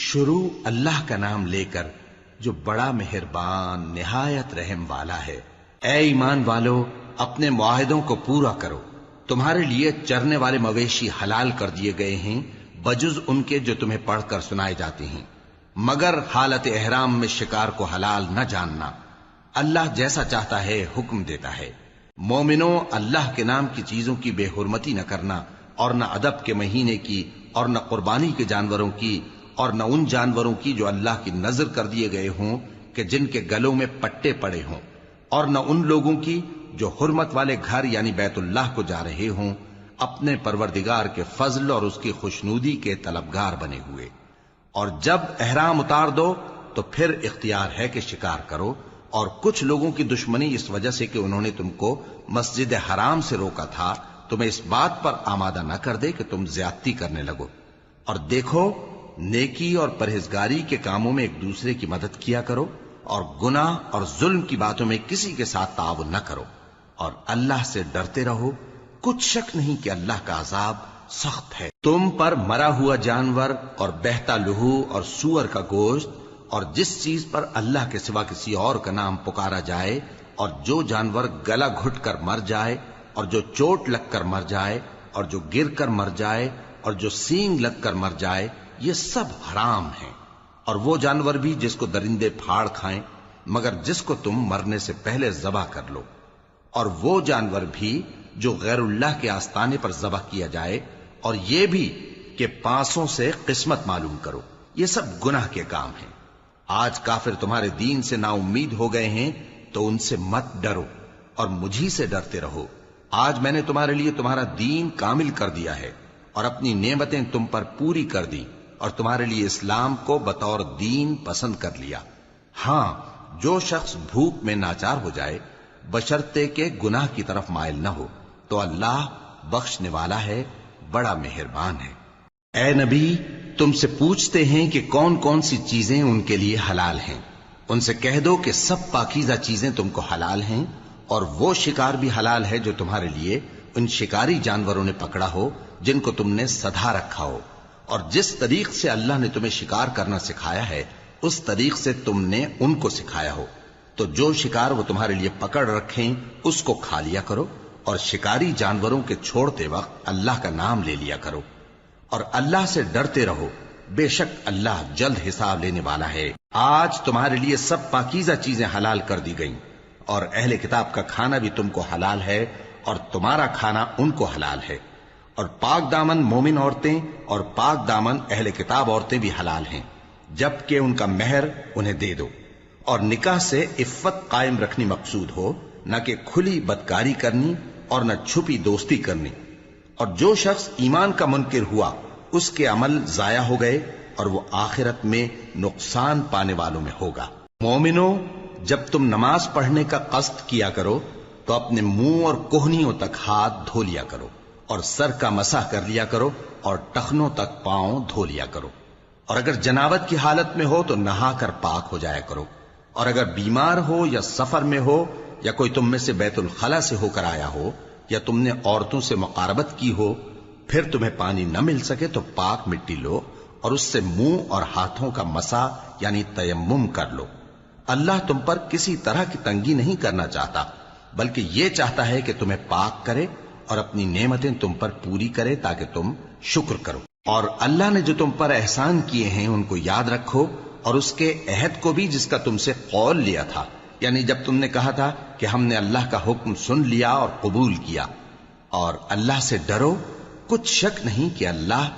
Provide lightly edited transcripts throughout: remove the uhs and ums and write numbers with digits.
شروع اللہ کا نام لے کر جو بڑا مہربان نہایت رحم والا ہے۔ اے ایمان والو، اپنے معاہدوں کو پورا کرو۔ تمہارے لیے چرنے والے مویشی حلال کر دیے گئے ہیں بجز ان کے جو تمہیں پڑھ کر سنائے جاتے ہیں، مگر حالت احرام میں شکار کو حلال نہ جاننا۔ اللہ جیسا چاہتا ہے حکم دیتا ہے۔ مومنوں، اللہ کے نام کی چیزوں کی بے حرمتی نہ کرنا، اور نہ ادب کے مہینے کی، اور نہ قربانی کے جانوروں کی، اور نہ ان جانوروں کی جو اللہ کی نذر کر دیے گئے ہوں کہ جن کے گلوں میں پٹے پڑے ہوں، اور نہ ان لوگوں کی جو حرمت والے گھر یعنی بیت اللہ کو جا رہے ہوں اپنے پروردگار کے فضل اور اس کی خوشنودی کے طلبگار بنے ہوئے۔ اور جب احرام اتار دو تو پھر اختیار ہے کہ شکار کرو، اور کچھ لوگوں کی دشمنی اس وجہ سے کہ انہوں نے تم کو مسجد حرام سے روکا تھا تمہیں اس بات پر آمادہ نہ کر دے کہ تم زیادتی کرنے لگو۔ اور دیکھو، نیکی اور پرہیزگاری کے کاموں میں ایک دوسرے کی مدد کیا کرو، اور گناہ اور ظلم کی باتوں میں کسی کے ساتھ تعاون نہ کرو، اور اللہ سے ڈرتے رہو۔ کچھ شک نہیں کہ اللہ کا عذاب سخت ہے۔ تم پر مرا ہوا جانور اور بہتا لہو اور سور کا گوشت اور جس چیز پر اللہ کے سوا کسی اور کا نام پکارا جائے، اور جو جانور گلا گھٹ کر مر جائے، اور جو چوٹ لگ کر مر جائے، اور جو گر کر مر جائے، اور جو سینگ لگ کر مر جائے، یہ سب حرام ہیں۔ اور وہ جانور بھی جس کو درندے پھاڑ کھائیں، مگر جس کو تم مرنے سے پہلے ذبح کر لو، اور وہ جانور بھی جو غیر اللہ کے آستانے پر ذبح کیا جائے، اور یہ بھی کہ پانسوں سے قسمت معلوم کرو، یہ سب گناہ کے کام ہیں۔ آج کافر تمہارے دین سے نا امید ہو گئے ہیں تو ان سے مت ڈرو اور مجھی سے ڈرتے رہو۔ آج میں نے تمہارے لیے تمہارا دین کامل کر دیا ہے اور اپنی نعمتیں تم پر پوری کر دی، اور تمہارے لیے اسلام کو بطور دین پسند کر لیا۔ ہاں، جو شخص بھوک میں ناچار ہو جائے بشرطے کہ گناہ کی طرف مائل نہ ہو تو اللہ بخشنے والا ہے، بڑا مہربان ہے۔ اے نبی، تم سے پوچھتے ہیں کہ کون کون سی چیزیں ان کے لیے حلال ہیں۔ ان سے کہہ دو کہ سب پاکیزہ چیزیں تم کو حلال ہیں، اور وہ شکار بھی حلال ہے جو تمہارے لیے ان شکاری جانوروں نے پکڑا ہو جن کو تم نے سدھا رکھا ہو، اور جس طریق سے اللہ نے تمہیں شکار کرنا سکھایا ہے اس طریق سے تم نے ان کو سکھایا ہو۔ تو جو شکار وہ تمہارے لیے پکڑ رکھیں اس کو کھا لیا کرو، اور شکاری جانوروں کے چھوڑتے وقت اللہ کا نام لے لیا کرو، اور اللہ سے ڈرتے رہو، بے شک اللہ جلد حساب لینے والا ہے۔ آج تمہارے لیے سب پاکیزہ چیزیں حلال کر دی گئیں، اور اہل کتاب کا کھانا بھی تم کو حلال ہے اور تمہارا کھانا ان کو حلال ہے، اور پاک دامن مومن عورتیں اور پاک دامن اہل کتاب عورتیں بھی حلال ہیں، جبکہ ان کا مہر انہیں دے دو۔ اور نکاح سے عفت قائم رکھنی مقصود ہو، نہ کہ کھلی بدکاری کرنی اور نہ چھپی دوستی کرنی۔ اور جو شخص ایمان کا منکر ہوا اس کے عمل ضائع ہو گئے اور وہ آخرت میں نقصان پانے والوں میں ہوگا۔ مومنوں، جب تم نماز پڑھنے کا قصد کیا کرو تو اپنے منہ اور کوہنیوں تک ہاتھ دھو لیا کرو، اور سر کا مسح کر لیا کرو، اور ٹخنوں تک پاؤں دھو لیا کرو، اور اگر جنابت کی حالت میں ہو تو نہا کر پاک ہو جایا کرو، اور اگر بیمار ہو یا سفر میں ہو یا کوئی تم میں سے بیت الخلا سے ہو کر آیا ہو یا تم نے عورتوں سے مقاربت کی ہو، پھر تمہیں پانی نہ مل سکے تو پاک مٹی لو اور اس سے منہ اور ہاتھوں کا مسح یعنی تیمم کر لو۔ اللہ تم پر کسی طرح کی تنگی نہیں کرنا چاہتا، بلکہ یہ چاہتا ہے کہ تمہیں پاک کرے اور اپنی نعمتیں تم پر پوری کرے تاکہ تم شکر کرو۔ اور اللہ نے جو تم پر احسان کیے ہیں ان کو یاد رکھو، اور اس کے عہد کو بھی جس کا تم سے قول لیا تھا، یعنی جب تم نے کہا تھا کہ ہم نے اللہ کا حکم سن لیا اور قبول کیا۔ اور اللہ سے ڈرو، کچھ شک نہیں کہ اللہ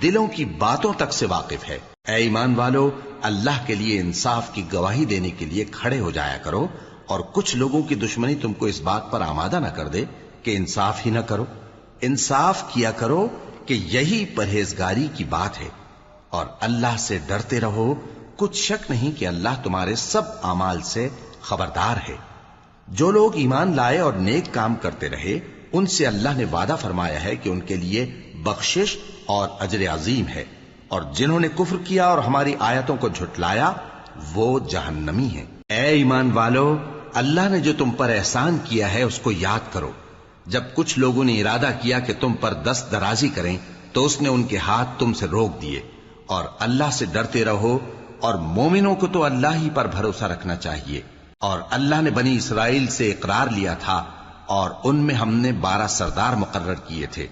دلوں کی باتوں تک سے واقف ہے۔ اے ایمان والو، اللہ کے لیے انصاف کی گواہی دینے کے لیے کھڑے ہو جایا کرو، اور کچھ لوگوں کی دشمنی تم کو اس بات پر آمادہ نہ کر دے کہ انصاف ہی نہ کرو۔ انصاف کیا کرو کہ یہی پرہیزگاری کی بات ہے، اور اللہ سے ڈرتے رہو، کچھ شک نہیں کہ اللہ تمہارے سب اعمال سے خبردار ہے۔ جو لوگ ایمان لائے اور نیک کام کرتے رہے ان سے اللہ نے وعدہ فرمایا ہے کہ ان کے لیے بخشش اور اجر عظیم ہے، اور جنہوں نے کفر کیا اور ہماری آیتوں کو جھٹلایا وہ جہنمی ہیں۔ اے ایمان والو، اللہ نے جو تم پر احسان کیا ہے اس کو یاد کرو۔ جب کچھ لوگوں نے ارادہ کیا کہ تم پر دست درازی کریں تو اس نے ان کے ہاتھ تم سے روک دیے، اور اللہ سے ڈرتے رہو، اور مومنوں کو تو اللہ ہی پر بھروسہ رکھنا چاہیے۔ اور اللہ نے بنی اسرائیل سے اقرار لیا تھا، اور ان میں ہم نے 12 سردار مقرر کیے تھے،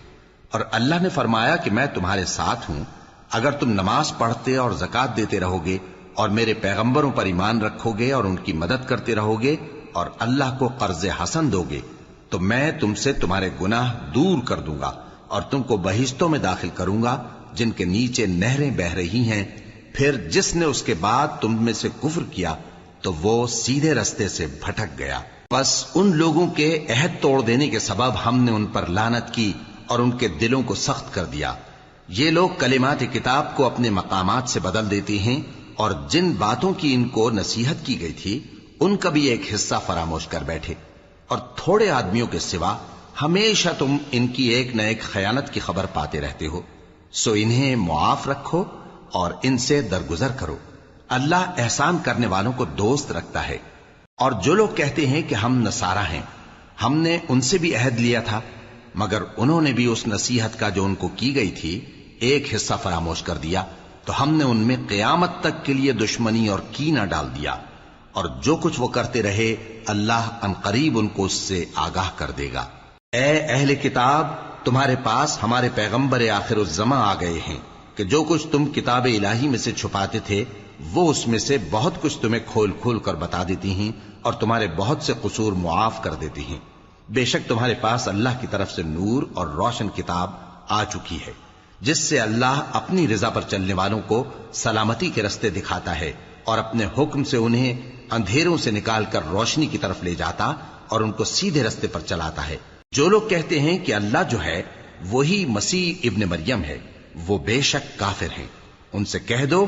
اور اللہ نے فرمایا کہ میں تمہارے ساتھ ہوں، اگر تم نماز پڑھتے اور زکوٰۃ دیتے رہو گے اور میرے پیغمبروں پر ایمان رکھو گے اور ان کی مدد کرتے رہو گے اور اللہ کو قرض حسن دو گے، تو میں تم سے تمہارے گناہ دور کر دوں گا اور تم کو بہشتوں میں داخل کروں گا جن کے نیچے نہریں بہ رہی ہیں۔ پھر جس نے اس کے بعد تم میں سے کفر کیا تو وہ سیدھے رستے سے بھٹک گیا۔ بس ان لوگوں کے عہد توڑ دینے کے سبب ہم نے ان پر لعنت کی اور ان کے دلوں کو سخت کر دیا۔ یہ لوگ کلمات کتاب کو اپنے مقامات سے بدل دیتے ہیں، اور جن باتوں کی ان کو نصیحت کی گئی تھی ان کا بھی ایک حصہ فراموش کر بیٹھے، اور تھوڑے آدمیوں کے سوا ہمیشہ تم ان کی ایک نہ ایک خیانت کی خبر پاتے رہتے ہو، سو انہیں معاف رکھو اور ان سے درگزر کرو۔ اللہ احسان کرنے والوں کو دوست رکھتا ہے۔ اور جو لوگ کہتے ہیں کہ ہم نصارہ ہیں، ہم نے ان سے بھی عہد لیا تھا، مگر انہوں نے بھی اس نصیحت کا جو ان کو کی گئی تھی ایک حصہ فراموش کر دیا، تو ہم نے ان میں قیامت تک کے لیے دشمنی اور کینہ ڈال دیا، اور جو کچھ وہ کرتے رہے اللہ عنقریب ان کو اس سے آگاہ کر دے گا۔ اے اہل کتاب، تمہارے پاس ہمارے پیغمبر آخر الزماں آ گئے ہیں کہ جو کچھ تم کتاب الہی میں سے چھپاتے تھے وہ اس میں سے بہت کچھ تمہیں کھول کھول کر بتا دیتی ہیں اور تمہارے بہت سے قصور معاف کر دیتی ہیں۔ بے شک تمہارے پاس اللہ کی طرف سے نور اور روشن کتاب آ چکی ہے، جس سے اللہ اپنی رضا پر چلنے والوں کو سلامتی کے رستے دکھاتا ہے اور اپنے حکم سے انہیں اندھیروں سے نکال کر روشنی کی طرف لے جاتا اور ان کو سیدھے رستے پر چلاتا ہے۔ جو لوگ کہتے ہیں کہ اللہ جو ہے وہی مسیح ابن مریم ہے، وہ بے شک کافر ہیں۔ ان سے کہہ دو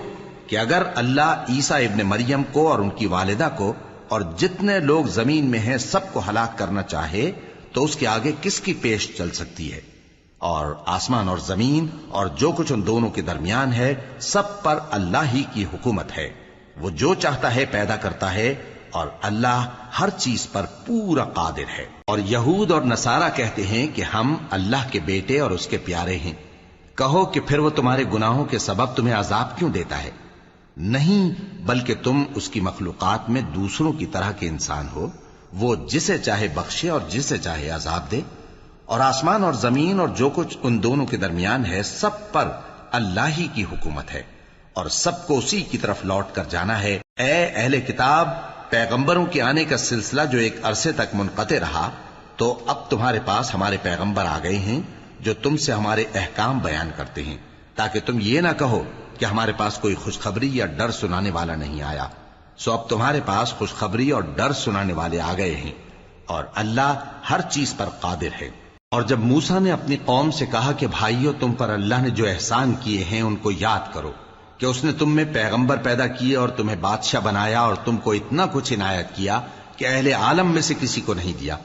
کہ اگر اللہ عیسیٰ ابن مریم کو اور ان کی والدہ کو اور جتنے لوگ زمین میں ہیں سب کو ہلاک کرنا چاہے تو اس کے آگے کس کی پیش چل سکتی ہے؟ اور آسمان اور زمین اور جو کچھ ان دونوں کے درمیان ہے سب پر اللہ ہی کی حکومت ہے، وہ جو چاہتا ہے پیدا کرتا ہے، اور اللہ ہر چیز پر پورا قادر ہے۔ اور یہود اور نصارہ کہتے ہیں کہ ہم اللہ کے بیٹے اور اس کے پیارے ہیں۔ کہو کہ پھر وہ تمہارے گناہوں کے سبب تمہیں عذاب کیوں دیتا ہے؟ نہیں، بلکہ تم اس کی مخلوقات میں دوسروں کی طرح کے انسان ہو، وہ جسے چاہے بخشے اور جسے چاہے عذاب دے۔ اور آسمان اور زمین اور جو کچھ ان دونوں کے درمیان ہے سب پر اللہ ہی کی حکومت ہے، اور سب کو اسی کی طرف لوٹ کر جانا ہے۔ اے اہل کتاب، پیغمبروں کے آنے کا سلسلہ جو ایک عرصے تک منقطع رہا، تو اب تمہارے پاس ہمارے پیغمبر آ گئے ہیں جو تم سے ہمارے احکام بیان کرتے ہیں، تاکہ تم یہ نہ کہو کہ ہمارے پاس کوئی خوشخبری یا ڈر سنانے والا نہیں آیا۔ سو اب تمہارے پاس خوشخبری اور ڈر سنانے والے آ گئے ہیں، اور اللہ ہر چیز پر قادر ہے۔ اور جب موسیٰ نے اپنی قوم سے کہا کہ بھائیو، تم پر اللہ نے جو احسان کیے ہیں ان کو یاد کرو، کہ اس نے تم میں پیغمبر پیدا کیے اور تمہیں بادشاہ بنایا اور تم کو اتنا کچھ عنایت کیا کہ اہل عالم میں سے کسی کو نہیں دیا۔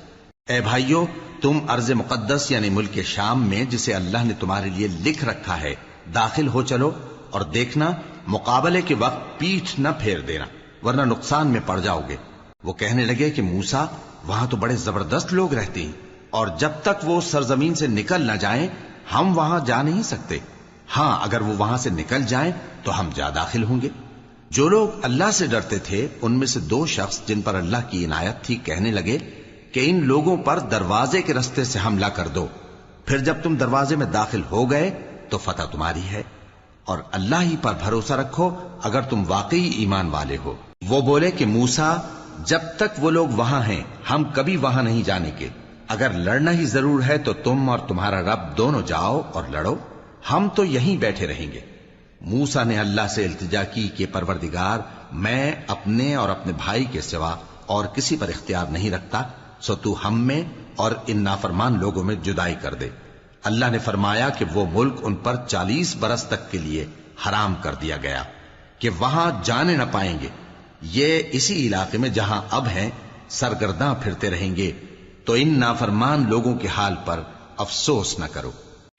اے بھائیو، تم ارض مقدس یعنی ملک شام میں جسے اللہ نے تمہارے لیے لکھ رکھا ہے داخل ہو چلو، اور دیکھنا مقابلے کے وقت پیٹھ نہ پھیر دینا ورنہ نقصان میں پڑ جاؤ گے۔ وہ کہنے لگے کہ موسیٰ، وہاں تو بڑے زبردست لوگ رہتے ہیں، اور جب تک وہ سرزمین سے نکل نہ جائیں ہم وہاں جا نہیں سکتے۔ ہاں، اگر وہ وہاں سے نکل جائیں تو ہم جا داخل ہوں گے۔ جو لوگ اللہ سے ڈرتے تھے ان میں سے 2 شخص جن پر اللہ کی عنایت تھی کہنے لگے کہ ان لوگوں پر دروازے کے رستے سے حملہ کر دو، پھر جب تم دروازے میں داخل ہو گئے تو فتح تمہاری ہے، اور اللہ ہی پر بھروسہ رکھو اگر تم واقعی ایمان والے ہو۔ وہ بولے کہ موسیٰ، جب تک وہ لوگ وہاں ہیں ہم کبھی وہاں نہیں جانے کے، اگر لڑنا ہی ضرور ہے تو تم اور تمہارا رب دونوں جاؤ اور لڑو، ہم تو یہیں بیٹھے رہیں گے۔ موسیٰ نے اللہ سے التجا کی کہ پروردگار، میں اپنے اور اپنے بھائی کے سوا اور کسی پر اختیار نہیں رکھتا، سو تو ہم میں اور ان نافرمان لوگوں میں جدائی کر دے۔ اللہ نے فرمایا کہ وہ ملک ان پر 40 برس تک کے لیے حرام کر دیا گیا کہ وہاں جانے نہ پائیں گے۔ یہ اسی علاقے میں جہاں اب ہیں سرگرداں پھرتے رہیں گے، تو ان نافرمان لوگوں کے حال پر افسوس نہ کرو۔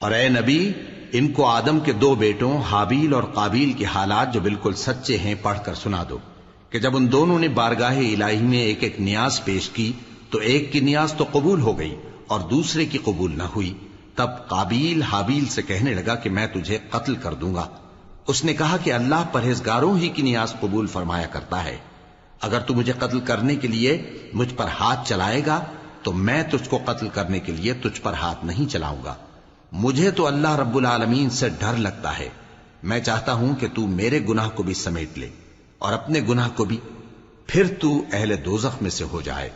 اور اے نبی، ان کو آدم کے 2 بیٹوں حابیل اور قابیل کے حالات جو بالکل سچے ہیں پڑھ کر سنا دو، کہ جب ان دونوں نے بارگاہ الہی میں ایک ایک نیاز پیش کی تو ایک کی نیاز تو قبول ہو گئی اور دوسرے کی قبول نہ ہوئی۔ تب قابیل حابیل سے کہنے لگا کہ میں تجھے قتل کر دوں گا۔ اس نے کہا کہ اللہ پرہیزگاروں ہی کی نیاز قبول فرمایا کرتا ہے. اگر تو مجھے قتل کرنے کے لیے مجھ پر ہاتھ چلائے گا تو میں تجھ کو قتل کرنے کے لیے تجھ پر ہاتھ نہیں چلاؤں گا. مجھے تو اللہ رب العالمین سے ڈر لگتا ہے. میں چاہتا ہوں کہ تو میرے گناہ کو بھی سمیٹ لے اور اپنے گناہ کو بھی، پھر تو اہل دوزخ میں سے ہو جائے،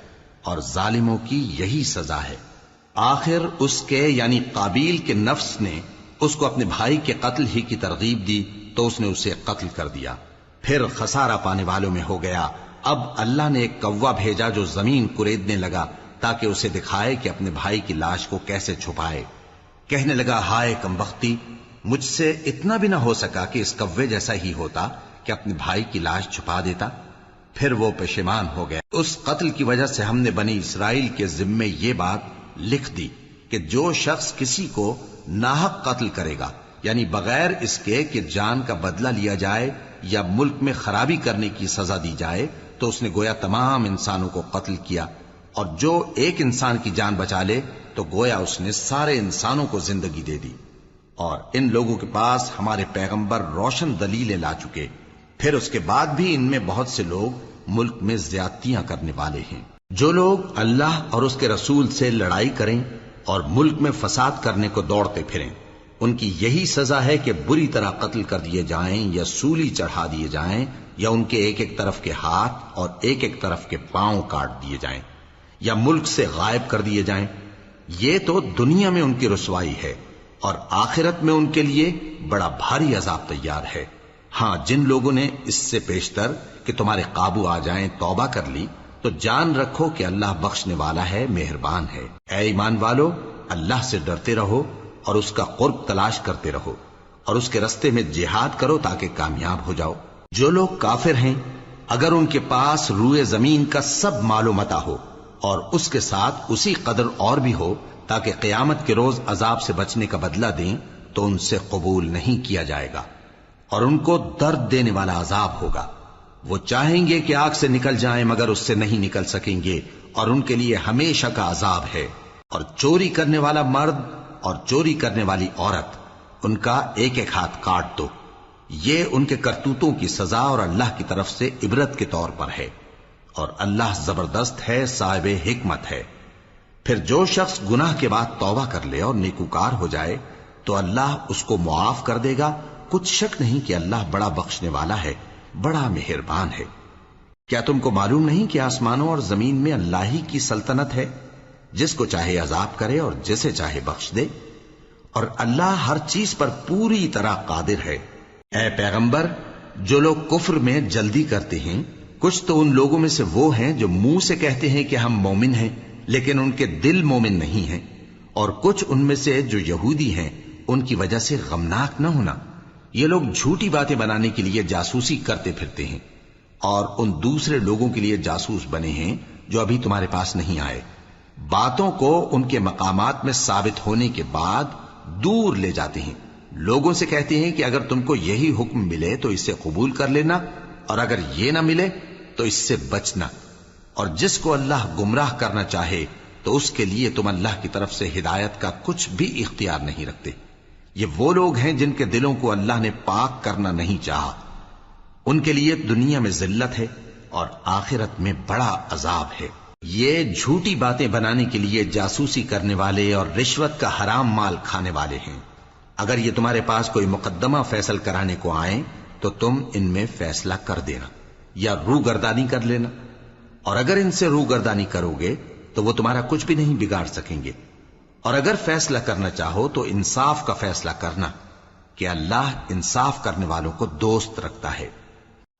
اور ظالموں کی یہی سزا ہے. آخر اس کے یعنی قابیل کے نفس نے اس کو اپنے بھائی کے قتل ہی کی ترغیب دی تو اس نے اسے قتل کر دیا. پھر خسارہ پانے والوں میں ہو گیا. اب اللہ نے ایک کوا بھیجا جو زمین کریدنے لگا تاکہ اسے دکھائے کہ اپنے بھائی کی لاش کو کیسے چھپائے. کہنے لگا، ہائے کمبختی، مجھ سے اتنا بھی نہ ہو سکا کہ اس کوے جیسا ہی ہوتا کہ اپنے بھائی کی لاش چھپا دیتا. پھر وہ پشیمان ہو گیا. اس قتل کی وجہ سے ہم نے بنی اسرائیل کے ذمے یہ بات لکھ دی کہ جو شخص کسی کو ناحق قتل کرے گا، یعنی بغیر اس کے کہ جان کا بدلہ لیا جائے یا ملک میں خرابی کرنے کی سزا دی جائے، تو اس نے گویا تمام انسانوں کو قتل کیا. اور جو ایک انسان کی جان بچا لے تو گویا اس نے سارے انسانوں کو زندگی دے دی. اور ان لوگوں کے پاس ہمارے پیغمبر روشن دلیلیں لا چکے، پھر اس کے بعد بھی ان میں بہت سے لوگ ملک میں زیادتیاں کرنے والے ہیں. جو لوگ اللہ اور اس کے رسول سے لڑائی کریں اور ملک میں فساد کرنے کو دوڑتے پھریں، ان کی یہی سزا ہے کہ بری طرح قتل کر دیے جائیں یا سولی چڑھا دیے جائیں، یا ان کے ایک ایک طرف کے ہاتھ اور ایک ایک طرف کے پاؤں کاٹ دیے جائیں، یا ملک سے غائب کر دیے جائیں. یہ تو دنیا میں ان کی رسوائی ہے، اور آخرت میں ان کے لیے بڑا بھاری عذاب تیار ہے. ہاں، جن لوگوں نے اس سے پیشتر کہ تمہارے قابو آ جائیں توبہ کر لی تو جان رکھو کہ اللہ بخشنے والا ہے، مہربان ہے. اے ایمان والو، اللہ سے ڈرتے رہو اور اس کا قرب تلاش کرتے رہو، اور اس کے رستے میں جہاد کرو تاکہ کامیاب ہو جاؤ. جو لوگ کافر ہیں، اگر ان کے پاس روئے زمین کا سب مال و متاع ہو اور اس کے ساتھ اسی قدر اور بھی ہو تاکہ قیامت کے روز عذاب سے بچنے کا بدلہ دیں، تو ان سے قبول نہیں کیا جائے گا، اور ان کو درد دینے والا عذاب ہوگا. وہ چاہیں گے کہ آگ سے نکل جائیں مگر اس سے نہیں نکل سکیں گے، اور ان کے لیے ہمیشہ کا عذاب ہے. اور چوری کرنے والا مرد اور چوری کرنے والی عورت، ان کا ایک ایک ہاتھ کاٹ دو. یہ ان کے کرتوتوں کی سزا اور اللہ کی طرف سے عبرت کے طور پر ہے، اور اللہ زبردست ہے، صاحب حکمت ہے. پھر جو شخص گناہ کے بعد توبہ کر لے اور نیکوکار ہو جائے تو اللہ اس کو معاف کر دے گا. کچھ شک نہیں کہ اللہ بڑا بخشنے والا ہے، بڑا مہربان ہے. کیا تم کو معلوم نہیں کہ آسمانوں اور زمین میں اللہ ہی کی سلطنت ہے، جس کو چاہے عذاب کرے اور جسے چاہے بخش دے، اور اللہ ہر چیز پر پوری طرح قادر ہے. اے پیغمبر، جو لوگ کفر میں جلدی کرتے ہیں، کچھ تو ان لوگوں میں سے وہ ہیں جو منہ سے کہتے ہیں کہ ہم مومن ہیں لیکن ان کے دل مومن نہیں ہیں، اور کچھ ان میں سے جو یہودی ہیں، ان کی وجہ سے غمناک نہ ہونا. یہ لوگ جھوٹی باتیں بنانے کے لیے جاسوسی کرتے پھرتے ہیں، اور ان دوسرے لوگوں کے لیے جاسوس بنے ہیں جو ابھی تمہارے پاس نہیں آئے. باتوں کو ان کے مقامات میں ثابت ہونے کے بعد دور لے جاتے ہیں. لوگوں سے کہتے ہیں کہ اگر تم کو یہی حکم ملے تو اسے قبول کر لینا، اور اگر یہ نہ ملے تو اس سے بچنا. اور جس کو اللہ گمراہ کرنا چاہے تو اس کے لیے تم اللہ کی طرف سے ہدایت کا کچھ بھی اختیار نہیں رکھتے. یہ وہ لوگ ہیں جن کے دلوں کو اللہ نے پاک کرنا نہیں چاہا. ان کے لیے دنیا میں ذلت ہے اور آخرت میں بڑا عذاب ہے. یہ جھوٹی باتیں بنانے کے لیے جاسوسی کرنے والے اور رشوت کا حرام مال کھانے والے ہیں. اگر یہ تمہارے پاس کوئی مقدمہ فیصل کرانے کو آئیں تو تم ان میں فیصلہ کر دینا یا روگردانی کر لینا، اور اگر ان سے روگردانی کرو گے تو وہ تمہارا کچھ بھی نہیں بگاڑ سکیں گے. اور اگر فیصلہ کرنا چاہو تو انصاف کا فیصلہ کرنا، کہ اللہ انصاف کرنے والوں کو دوست رکھتا ہے.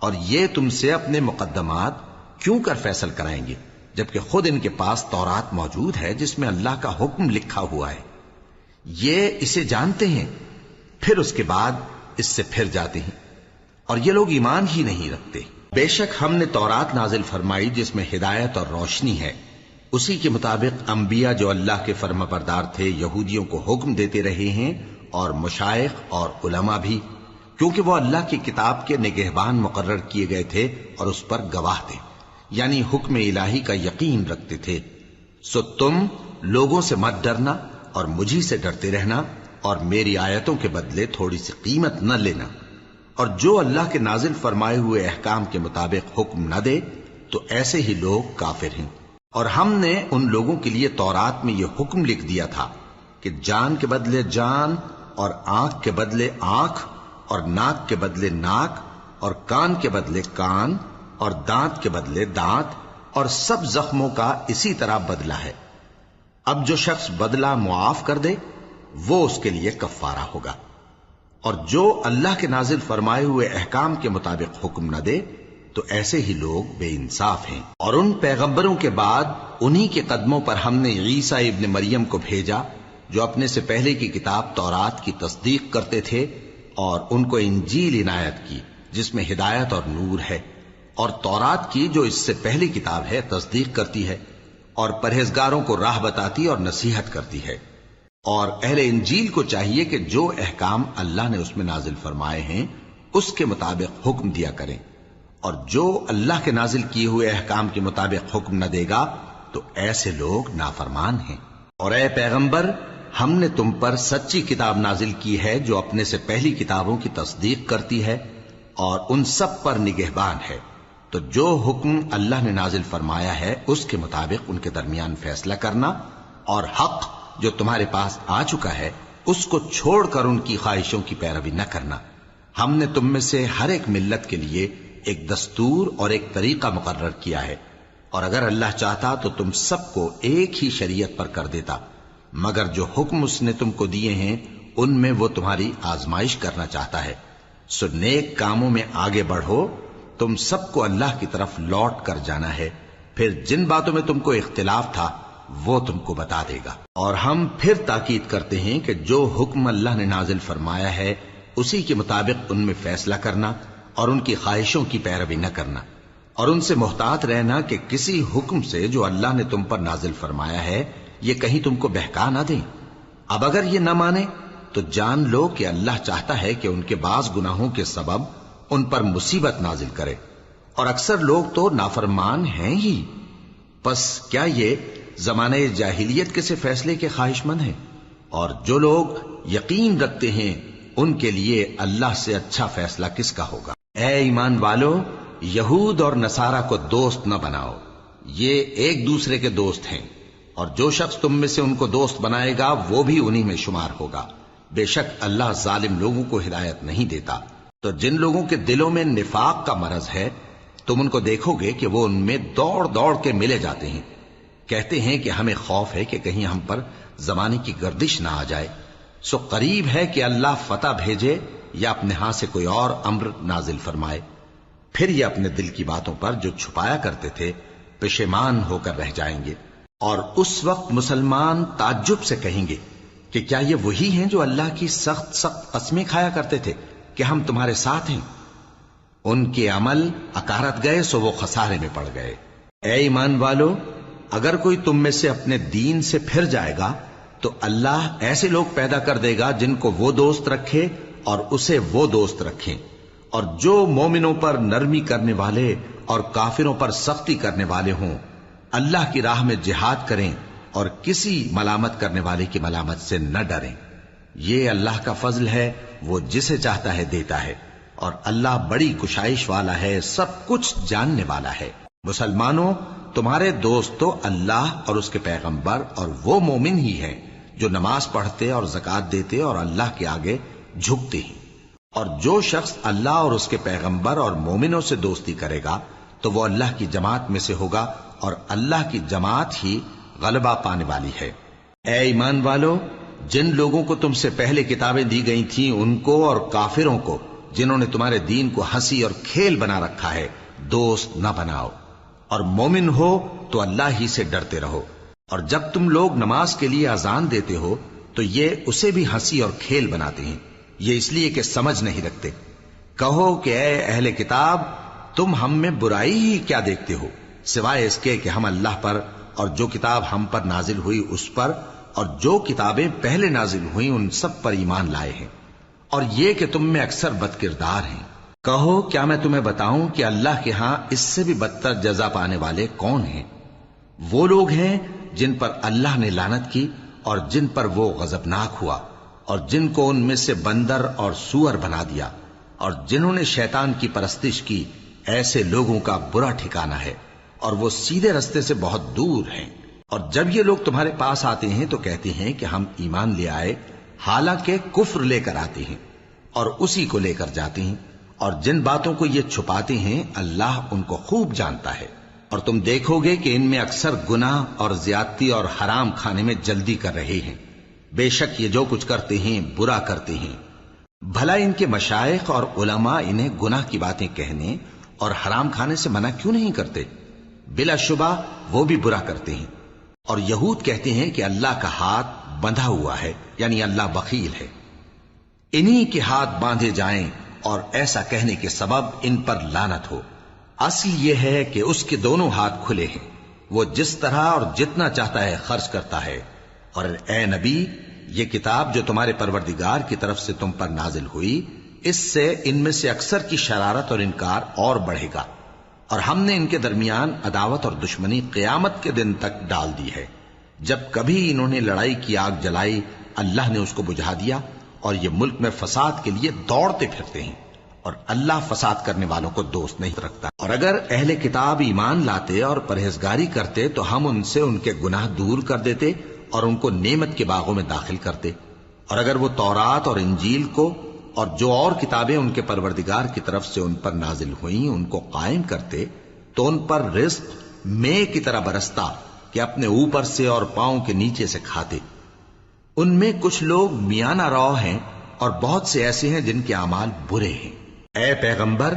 اور یہ تم سے اپنے مقدمات کیوں کر فیصل کرائیں گے جبکہ خود ان کے پاس تورات موجود ہے جس میں اللہ کا حکم لکھا ہوا ہے. یہ اسے جانتے ہیں، پھر اس کے بعد اس سے پھر جاتے ہیں، اور یہ لوگ ایمان ہی نہیں رکھتے. بے شک ہم نے تورات نازل فرمائی جس میں ہدایت اور روشنی ہے. اسی کے مطابق انبیاء جو اللہ کے فرما بردار تھے یہودیوں کو حکم دیتے رہے ہیں، اور مشائخ اور علماء بھی، کیونکہ وہ اللہ کی کتاب کے نگہبان مقرر کیے گئے تھے اور اس پر گواہ تھے، یعنی حکم الہی کا یقین رکھتے تھے. سو تم لوگوں سے مت ڈرنا اور مجھی سے ڈرتے رہنا، اور میری آیتوں کے بدلے تھوڑی سی قیمت نہ لینا. اور جو اللہ کے نازل فرمائے ہوئے احکام کے مطابق حکم نہ دے تو ایسے ہی لوگ کافر ہیں۔ اور ہم نے ان لوگوں کے لیے تورات میں یہ حکم لکھ دیا تھا کہ جان کے بدلے جان، اور آنکھ کے بدلے آنکھ، اور ناک کے بدلے ناک، اور کان کے بدلے کان، اور دانت کے بدلے دانت، اور سب زخموں کا اسی طرح بدلہ ہے۔ اب جو شخص بدلہ معاف کر دے وہ اس کے لیے کفارہ ہوگا، اور جو اللہ کے نازل فرمائے ہوئے احکام کے مطابق حکم نہ دے تو ایسے ہی لوگ بے انصاف ہیں۔ اور ان پیغمبروں کے بعد انہی کے قدموں پر ہم نے عیسیٰ ابن مریم کو بھیجا جو اپنے سے پہلے کی کتاب تورات کی تصدیق کرتے تھے، اور ان کو انجیل عنایت کی جس میں ہدایت اور نور ہے، اور تورات کی جو اس سے پہلی کتاب ہے تصدیق کرتی ہے، اور پرہیزگاروں کو راہ بتاتی اور نصیحت کرتی ہے۔ اور اہل انجیل کو چاہیے کہ جو احکام اللہ نے اس میں نازل فرمائے ہیں اس کے مطابق حکم دیا کریں، اور جو اللہ کے نازل کیے ہوئے احکام کے مطابق حکم نہ دے گا تو ایسے لوگ نافرمان ہیں۔ اور اے پیغمبر، ہم نے تم پر سچی کتاب نازل کی ہے جو اپنے سے پہلی کتابوں کی تصدیق کرتی ہے اور ان سب پر نگہبان ہے، تو جو حکم اللہ نے نازل فرمایا ہے اس کے مطابق ان کے درمیان فیصلہ کرنا، اور حق جو تمہارے پاس آ چکا ہے اس کو چھوڑ کر ان کی خواہشوں کی پیروی نہ کرنا۔ ہم نے تم میں سے ہر ایک ملت کے لیے ایک دستور اور ایک طریقہ مقرر کیا ہے، اور اگر اللہ چاہتا تو تم سب کو ایک ہی شریعت پر کر دیتا، مگر جو حکم اس نے تم کو دیے ہیں ان میں وہ تمہاری آزمائش کرنا چاہتا ہے۔ سو نیک کاموں میں آگے بڑھو، تم سب کو اللہ کی طرف لوٹ کر جانا ہے، پھر جن باتوں میں تم کو اختلاف تھا وہ تم کو بتا دے گا۔ اور ہم پھر تاکید کرتے ہیں کہ جو حکم اللہ نے نازل فرمایا ہے اسی کے مطابق ان میں فیصلہ کرنا، اور ان کی خواہشوں کی پیروی نہ کرنا، اور ان سے محتاط رہنا کہ کسی حکم سے جو اللہ نے تم پر نازل فرمایا ہے یہ کہیں تم کو بہکا نہ دیں۔ اب اگر یہ نہ مانے تو جان لو کہ اللہ چاہتا ہے کہ ان کے بعض گناہوں کے سبب ان پر مصیبت نازل کرے، اور اکثر لوگ تو نافرمان ہیں ہی۔ پس کیا یہ زمانہ جاہلیت کے سے فیصلے کے خواہش مند ہیں؟ اور جو لوگ یقین رکھتے ہیں ان کے لیے اللہ سے اچھا فیصلہ کس کا ہوگا۔ اے ایمان والو، یہود اور نصارہ کو دوست نہ بناؤ، یہ ایک دوسرے کے دوست ہیں، اور جو شخص تم میں سے ان کو دوست بنائے گا وہ بھی انہی میں شمار ہوگا۔ بے شک اللہ ظالم لوگوں کو ہدایت نہیں دیتا۔ تو جن لوگوں کے دلوں میں نفاق کا مرض ہے تم ان کو دیکھو گے کہ وہ ان میں دوڑ دوڑ کے ملے جاتے ہیں، کہتے ہیں کہ ہمیں خوف ہے کہ کہیں ہم پر زمانے کی گردش نہ آ جائے۔ سو قریب ہے کہ اللہ فتح بھیجے یا اپنے ہاں سے کوئی اور امر نازل فرمائے، پھر یہ اپنے دل کی باتوں پر جو چھپایا کرتے تھے پشیمان ہو کر رہ جائیں گے۔ اور اس وقت مسلمان تعجب سے کہیں گے کہ کیا یہ وہی ہیں جو اللہ کی سخت سخت قسمیں کھایا کرتے تھے کہ ہم تمہارے ساتھ ہیں؟ ان کے عمل اکارت گئے سو وہ خسارے میں پڑ گئے۔ اے ایمان والو، اگر کوئی تم میں سے اپنے دین سے پھر جائے گا تو اللہ ایسے لوگ پیدا کر دے گا جن کو وہ دوست رکھے اور اسے وہ دوست رکھیں، اور جو مومنوں پر نرمی کرنے والے اور کافروں پر سختی کرنے والے ہوں، اللہ کی راہ میں جہاد کریں اور کسی ملامت کرنے والے کی ملامت سے نہ ڈریں۔ یہ اللہ کا فضل ہے، وہ جسے چاہتا ہے دیتا ہے، اور اللہ بڑی کشائش والا ہے، سب کچھ جاننے والا ہے۔ مسلمانوں، تمہارے دوست تو اللہ اور اس کے پیغمبر اور وہ مومن ہی ہیں جو نماز پڑھتے اور زکوٰۃ دیتے اور اللہ کے آگے جھکتے ہیں۔ اور جو شخص اللہ اور اس کے پیغمبر اور مومنوں سے دوستی کرے گا تو وہ اللہ کی جماعت میں سے ہوگا، اور اللہ کی جماعت ہی غلبہ پانے والی ہے۔ اے ایمان والو، جن لوگوں کو تم سے پہلے کتابیں دی گئی تھیں ان کو اور کافروں کو جنہوں نے تمہارے دین کو ہنسی اور کھیل بنا رکھا ہے دوست نہ بناؤ، اور مومن ہو تو اللہ ہی سے ڈرتے رہو۔ اور جب تم لوگ نماز کے لیے اذان دیتے ہو تو یہ اسے بھی ہنسی اور کھیل بناتے ہیں، یہ اس لیے کہ سمجھ نہیں رکھتے۔ کہو کہ اے اہل کتاب، تم ہم میں برائی ہی کیا دیکھتے ہو، سوائے اس کے کہ ہم اللہ پر اور جو کتاب ہم پر نازل ہوئی اس پر اور جو کتابیں پہلے نازل ہوئیں ان سب پر ایمان لائے ہیں، اور یہ کہ تم میں اکثر بد کردار ہیں۔ کہو کیا میں تمہیں بتاؤں کہ اللہ کے ہاں اس سے بھی بدتر جزا پانے والے کون ہیں؟ وہ لوگ ہیں جن پر اللہ نے لعنت کی اور جن پر وہ غضبناک ہوا، اور جن کو ان میں سے بندر اور سور بنا دیا، اور جنہوں نے شیطان کی پرستش کی ایسے لوگوں کا برا ٹھکانہ ہے، اور وہ سیدھے رستے سے بہت دور ہیں۔ اور جب یہ لوگ تمہارے پاس آتے ہیں تو کہتے ہیں کہ ہم ایمان لے آئے، حالانکہ کفر لے کر آتے ہیں اور اسی کو لے کر جاتے ہیں، اور جن باتوں کو یہ چھپاتے ہیں اللہ ان کو خوب جانتا ہے۔ اور تم دیکھو گے کہ ان میں اکثر گناہ اور زیادتی اور حرام کھانے میں جلدی کر رہے ہیں، بے شک یہ جو کچھ کرتے ہیں برا کرتے ہیں۔ بھلا ان کے مشائخ اور علماء انہیں گناہ کی باتیں کہنے اور حرام کھانے سے منع کیوں نہیں کرتے؟ بلا شبہ وہ بھی برا کرتے ہیں۔ اور یہود کہتے ہیں کہ اللہ کا ہاتھ بندھا ہوا ہے، یعنی اللہ بخیل ہے، انہی کے ہاتھ باندھے جائیں، اور ایسا کہنے کے سبب ان پر لعنت ہو۔ اصل یہ ہے کہ اس کے دونوں ہاتھ کھلے ہیں، وہ جس طرح اور جتنا چاہتا ہے خرچ کرتا ہے۔ اور اے نبی، یہ کتاب جو تمہارے پروردگار کی طرف سے تم پر نازل ہوئی، اس سے ان میں سے اکثر کی شرارت اور انکار اور بڑھے گا، اور ہم نے ان کے درمیان عداوت اور دشمنی قیامت کے دن تک ڈال دی ہے۔ جب کبھی انہوں نے لڑائی کی آگ جلائی، اللہ نے اس کو بجھا دیا، اور یہ ملک میں فساد کے لیے دوڑتے پھرتے ہیں، اور اللہ فساد کرنے والوں کو دوست نہیں رکھتا۔ اور اگر اہل کتاب ایمان لاتے اور پرہیزگاری کرتے تو ہم ان سے ان کے گناہ دور کر دیتے اور ان کو نعمت کے باغوں میں داخل کرتے۔ اور اگر وہ تورات اور انجیل کو اور جو اور کتابیں ان کے پروردگار کی طرف سے ان پر نازل ہوئیں ان کو قائم کرتے تو ان پر رزق مے کی طرح برستا کہ اپنے اوپر سے اور پاؤں کے نیچے سے کھاتے۔ ان میں کچھ لوگ میانہ رو ہیں اور بہت سے ایسے ہیں جن کے اعمال برے ہیں۔ اے پیغمبر،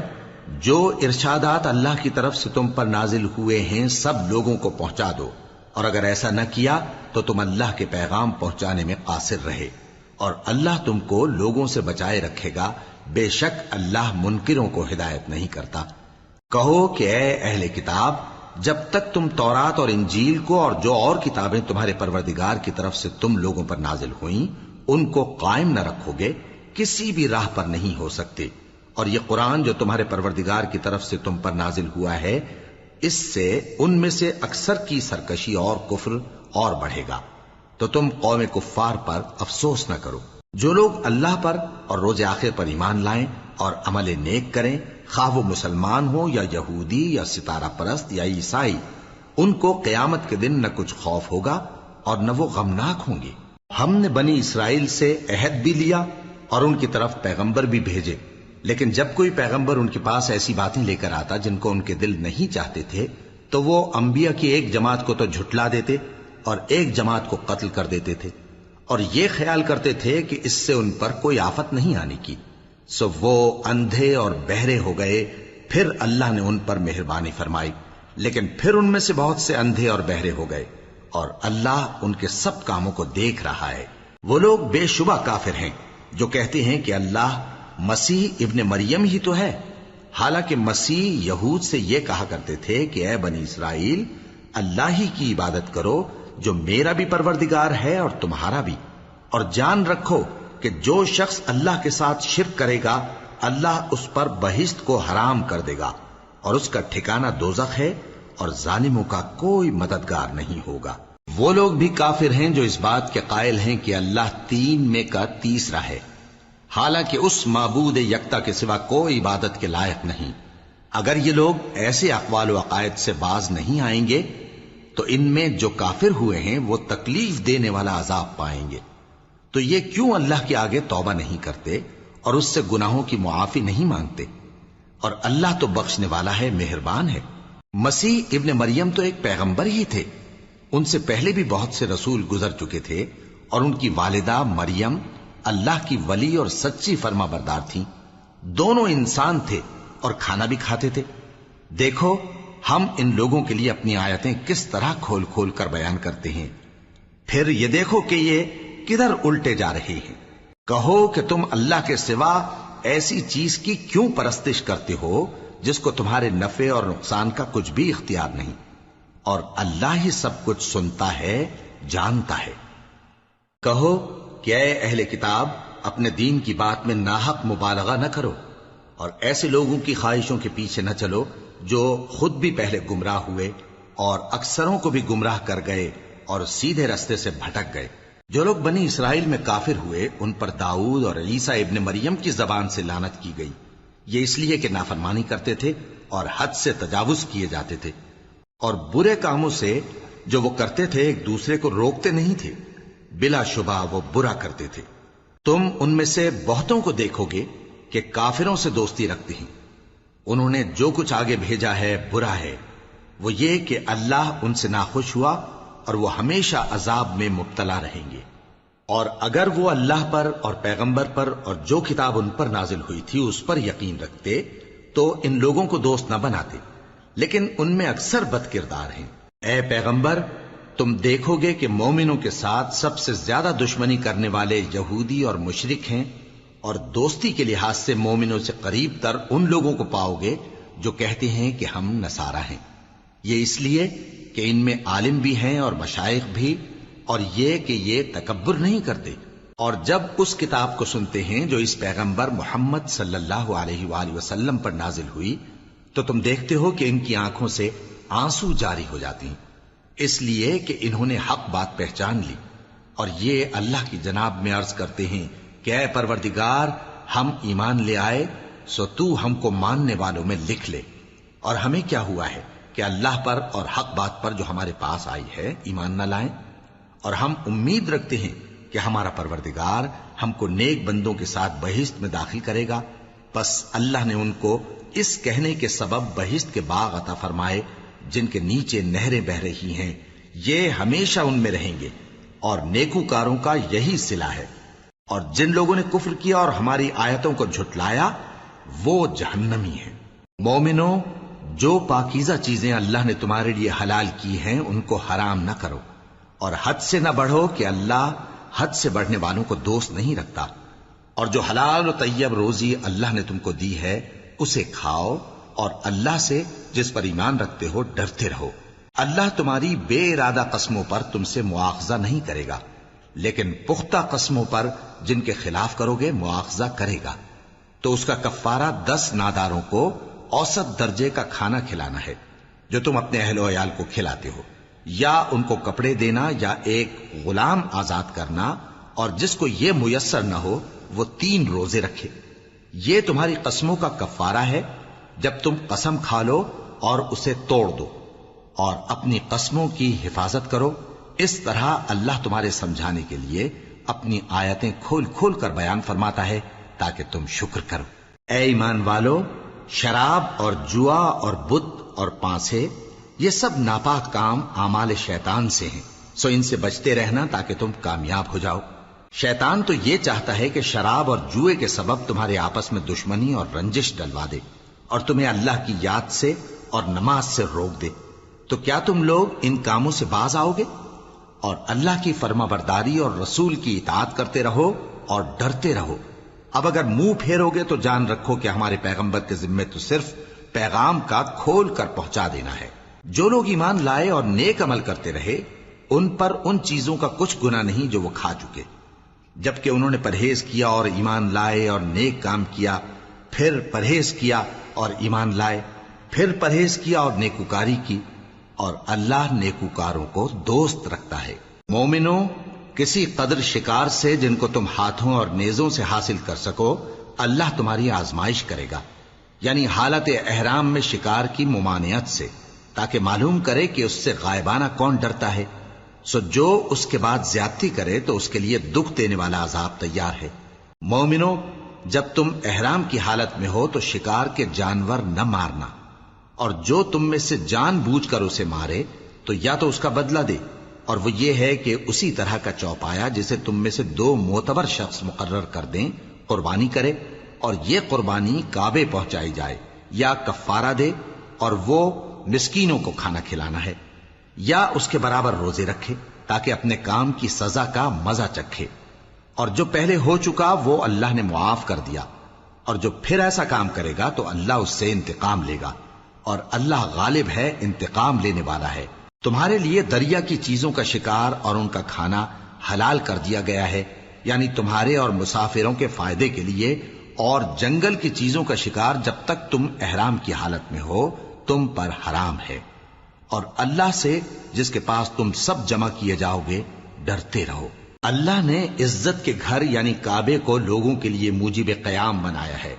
جو ارشادات اللہ کی طرف سے تم پر نازل ہوئے ہیں سب لوگوں کو پہنچا دو، اور اگر ایسا نہ کیا تو تم اللہ کے پیغام پہنچانے میں قاصر رہے، اور اللہ تم کو لوگوں سے بچائے رکھے گا، بے شک اللہ منکروں کو ہدایت نہیں کرتا۔ کہو کہ اے اہل کتاب، جب تک تم تورات اور انجیل کو اور جو اور کتابیں تمہارے پروردگار کی طرف سے تم لوگوں پر نازل ہوئیں ان کو قائم نہ رکھو گے، کسی بھی راہ پر نہیں ہو سکتے۔ اور یہ قرآن جو تمہارے پروردگار کی طرف سے تم پر نازل ہوا ہے، اس سے ان میں سے اکثر کی سرکشی اور کفر اور بڑھے گا، تو تم قوم کفار پر افسوس نہ کرو۔ جو لوگ اللہ پر اور روز آخر پر ایمان لائیں اور عمل نیک کریں، خواہ وہ مسلمان ہو یا یہودی یا ستارہ پرست یا عیسائی، ان کو قیامت کے دن نہ کچھ خوف ہوگا اور نہ وہ غمناک ہوں گے۔ ہم نے بنی اسرائیل سے عہد بھی لیا اور ان کی طرف پیغمبر بھی بھیجے، لیکن جب کوئی پیغمبر ان کے پاس ایسی باتیں لے کر آتا جن کو ان کے دل نہیں چاہتے تھے تو وہ انبیاء کی ایک جماعت کو تو جھٹلا دیتے اور ایک جماعت کو قتل کر دیتے تھے، اور یہ خیال کرتے تھے کہ اس سے ان پر کوئی آفت نہیں آنے کی، سو وہ اندھے اور بہرے ہو گئے۔ پھر اللہ نے ان پر مہربانی فرمائی، لیکن پھر ان میں سے بہت سے اندھے اور بہرے ہو گئے، اور اللہ ان کے سب کاموں کو دیکھ رہا ہے۔ وہ لوگ بے شبہ کافر ہیں جو کہتے ہیں کہ اللہ مسیح ابن مریم ہی تو ہے، حالانکہ مسیح یہود سے یہ کہا کرتے تھے کہ اے بنی اسرائیل، اللہ ہی کی عبادت کرو جو میرا بھی پروردگار ہے اور تمہارا بھی، اور جان رکھو کہ جو شخص اللہ کے ساتھ شرک کرے گا اللہ اس پر بہشت کو حرام کر دے گا، اور اس کا ٹھکانہ دوزخ ہے، اور ظالموں کا کوئی مددگار نہیں ہوگا۔ وہ لوگ بھی کافر ہیں جو اس بات کے قائل ہیں کہ اللہ تین میں کا تیسرا ہے، حالانکہ اس معبود یکتا کے سوا کوئی عبادت کے لائق نہیں۔ اگر یہ لوگ ایسے اقوال و عقائد سے باز نہیں آئیں گے تو ان میں جو کافر ہوئے ہیں وہ تکلیف دینے والا عذاب پائیں گے۔ تو یہ کیوں اللہ کے آگے توبہ نہیں کرتے اور اس سے گناہوں کی معافی نہیں مانگتے؟ اور اللہ تو بخشنے والا ہے، مہربان ہے۔ مسیح ابن مریم تو ایک پیغمبر ہی تھے، ان سے پہلے بھی بہت سے رسول گزر چکے تھے، اور ان کی والدہ مریم اللہ کی ولی اور سچی فرما بردار تھیں، دونوں انسان تھے اور کھانا بھی کھاتے تھے۔ دیکھو ہم ان لوگوں کے لیے اپنی آیتیں کس طرح کھول کھول کر بیان کرتے ہیں، پھر یہ دیکھو کہ یہ کدھر الٹے جا رہے ہیں۔ کہو کہ تم اللہ کے سوا ایسی چیز کی کیوں پرستش کرتے ہو جس کو تمہارے نفع اور نقصان کا کچھ بھی اختیار نہیں، اور اللہ ہی سب کچھ سنتا ہے، جانتا ہے۔ کہو کہ اے اہل کتاب، اپنے دین کی بات میں ناحق مبالغہ نہ کرو، اور ایسے لوگوں کی خواہشوں کے پیچھے نہ چلو جو خود بھی پہلے گمراہ ہوئے اور اکثروں کو بھی گمراہ کر گئے اور سیدھے رستے سے بھٹک گئے۔ جو لوگ بنی اسرائیل میں کافر ہوئے ان پر داؤد اور عیسیٰ ابن مریم کی زبان سے لعنت کی گئی، یہ اس لیے کہ نافرمانی کرتے تھے اور حد سے تجاوز کیے جاتے تھے، اور برے کاموں سے جو وہ کرتے تھے ایک دوسرے کو روکتے نہیں تھے، بلا شبہ وہ برا کرتے تھے۔ تم ان میں سے بہتوں کو دیکھو گے کہ کافروں سے دوستی رکھتے ہیں، انہوں نے جو کچھ آگے بھیجا ہے برا ہے، وہ یہ کہ اللہ ان سے ناخوش ہوا اور وہ ہمیشہ عذاب میں مبتلا رہیں گے۔ اور اگر وہ اللہ پر اور پیغمبر پر اور جو کتاب ان پر نازل ہوئی تھی اس پر یقین رکھتے تو ان لوگوں کو دوست نہ بناتے، لیکن ان میں اکثر بد کردار ہیں۔ اے پیغمبر، تم دیکھو گے کہ مومنوں کے ساتھ سب سے زیادہ دشمنی کرنے والے یہودی اور مشرک ہیں، اور دوستی کے لحاظ سے مومنوں سے قریب تر ان لوگوں کو پاؤ گے جو کہتے ہیں کہ ہم نصارہ ہیں۔ یہ اس لیے کہ ان میں عالم بھی ہیں اور مشائخ بھی، اور یہ کہ یہ تکبر نہیں کرتے۔ اور جب اس کتاب کو سنتے ہیں جو اس پیغمبر محمد صلی اللہ علیہ وآلہ وسلم پر نازل ہوئی تو تم دیکھتے ہو کہ ان کی آنکھوں سے آنسو جاری ہو جاتے ہیں، اس لیے کہ انہوں نے حق بات پہچان لی، اور یہ اللہ کی جناب میں عرض کرتے ہیں کہ اے پروردگار، ہم ایمان لے آئے سو تو ہم کو ماننے والوں میں لکھ لے۔ اور ہمیں کیا ہوا ہے کہ اللہ پر اور حق بات پر جو ہمارے پاس آئی ہے ایمان نہ لائیں، اور ہم امید رکھتے ہیں کہ ہمارا پروردگار ہم کو نیک بندوں کے ساتھ بہشت میں داخل کرے گا۔ بس اللہ نے ان کو اس کہنے کے سبب بہشت کے باغ عطا فرمائے جن کے نیچے نہریں بہ رہی ہیں، یہ ہمیشہ ان میں رہیں گے، اور نیکوکاروں کا یہی صلہ ہے۔ اور جن لوگوں نے کفر کیا اور ہماری آیتوں کو جھٹلایا وہ جہنمی ہیں۔ مومنوں، جو پاکیزہ چیزیں اللہ نے تمہارے لیے حلال کی ہیں ان کو حرام نہ کرو، اور حد سے نہ بڑھو کہ اللہ حد سے بڑھنے والوں کو دوست نہیں رکھتا۔ اور جو حلال و طیب روزی اللہ نے تم کو دی ہے اسے کھاؤ، اور اللہ سے جس پر ایمان رکھتے ہو ڈرتے رہو۔ اللہ تمہاری بے ارادہ قسموں پر تم سے مواخذہ نہیں کرے گا، لیکن پختہ قسموں پر جن کے خلاف کرو گے مواخذہ کرے گا۔ تو اس کا کفارہ 10 ناداروں کو اوسط درجے کا کھانا کھلانا ہے جو تم اپنے اہل و عیال کو کھلاتے ہو، یا ان کو کپڑے دینا، یا ایک غلام آزاد کرنا، اور جس کو یہ میسر نہ ہو وہ 3 روزے رکھے۔ یہ تمہاری قسموں کا کفارہ ہے جب تم قسم کھا لو اور اسے توڑ دو، اور اپنی قسموں کی حفاظت کرو۔ اس طرح اللہ تمہارے سمجھانے کے لیے اپنی آیتیں کھول کھول کر بیان فرماتا ہے تاکہ تم شکر کرو۔ اے ایمان والو، شراب اور جوا اور بت اور پانسے یہ سب ناپاک کام اعمال شیطان سے ہیں، سو ان سے بچتے رہنا تاکہ تم کامیاب ہو جاؤ۔ شیطان تو یہ چاہتا ہے کہ شراب اور جوئے کے سبب تمہارے آپس میں دشمنی اور رنجش ڈلوا دے، اور تمہیں اللہ کی یاد سے اور نماز سے روک دے۔ تو کیا تم لوگ ان کاموں سے باز آؤ گے؟ اور اللہ کی فرما برداری اور رسول کی اطاعت کرتے رہو اور ڈرتے رہو۔ اب اگر منہ پھیرو گے تو جان رکھو کہ ہمارے پیغمبر کے ذمے تو صرف پیغام کا کھول کر پہنچا دینا ہے۔ جو لوگ ایمان لائے اور نیک عمل کرتے رہے ان پر ان چیزوں کا کچھ گناہ نہیں جو وہ کھا چکے، جبکہ انہوں نے پرہیز کیا اور ایمان لائے اور نیک کام کیا، پھر پرہیز کیا اور ایمان لائے، پھر پرہیز کیا اور نیکوکاری کی، اور اللہ نیکوکاروں کو دوست رکھتا ہے۔ مومنوں، کسی قدر شکار سے جن کو تم ہاتھوں اور نیزوں سے حاصل کر سکو اللہ تمہاری آزمائش کرے گا، یعنی حالت احرام میں شکار کی ممانعت سے، تاکہ معلوم کرے کہ اس سے غائبانہ کون ڈرتا ہے۔ سو جو اس کے بعد زیادتی کرے تو اس کے لیے دکھ دینے والا عذاب تیار ہے۔ مومنوں، جب تم احرام کی حالت میں ہو تو شکار کے جانور نہ مارنا، اور جو تم میں سے جان بوجھ کر اسے مارے تو یا تو اس کا بدلہ دے، اور وہ یہ ہے کہ اسی طرح کا چوپایا جسے تم میں سے 2 معتبر شخص مقرر کر دیں قربانی کرے، اور یہ قربانی کعبے پہنچائی جائے، یا کفارہ دے اور وہ مسکینوں کو کھانا کھلانا ہے، یا اس کے برابر روزے رکھے تاکہ اپنے کام کی سزا کا مزہ چکھے۔ اور جو پہلے ہو چکا وہ اللہ نے معاف کر دیا، اور جو پھر ایسا کام کرے گا تو اللہ اس سے انتقام لے گا، اور اللہ غالب ہے، انتقام لینے والا ہے۔ تمہارے لیے دریا کی چیزوں کا شکار اور ان کا کھانا حلال کر دیا گیا ہے، یعنی تمہارے اور مسافروں کے فائدے کے لیے، اور جنگل کی چیزوں کا شکار جب تک تم احرام کی حالت میں ہو تم پر حرام ہے۔ اور اللہ سے جس کے پاس تم سب جمع کیے جاؤ گے ڈرتے رہو۔ اللہ نے عزت کے گھر یعنی کعبے کو لوگوں کے لیے موجب قیام بنایا ہے،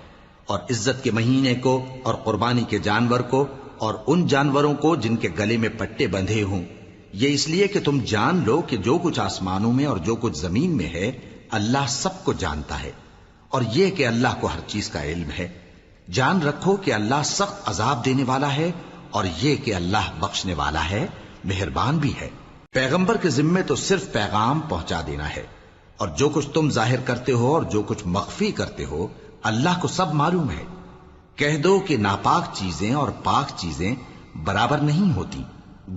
اور عزت کے مہینے کو اور قربانی کے جانور کو اور ان جانوروں کو جن کے گلے میں پٹے بندھے ہوں، یہ اس لیے کہ تم جان لو کہ جو کچھ آسمانوں میں اور جو کچھ زمین میں ہے اللہ سب کو جانتا ہے، اور یہ کہ اللہ کو ہر چیز کا علم ہے۔ جان رکھو کہ اللہ سخت عذاب دینے والا ہے، اور یہ کہ اللہ بخشنے والا ہے، مہربان بھی ہے۔ پیغمبر کے ذمے تو صرف پیغام پہنچا دینا ہے، اور جو کچھ تم ظاہر کرتے ہو اور جو کچھ مخفی کرتے ہو اللہ کو سب معلوم ہے۔ کہہ دو کہ ناپاک چیزیں اور پاک چیزیں برابر نہیں ہوتی،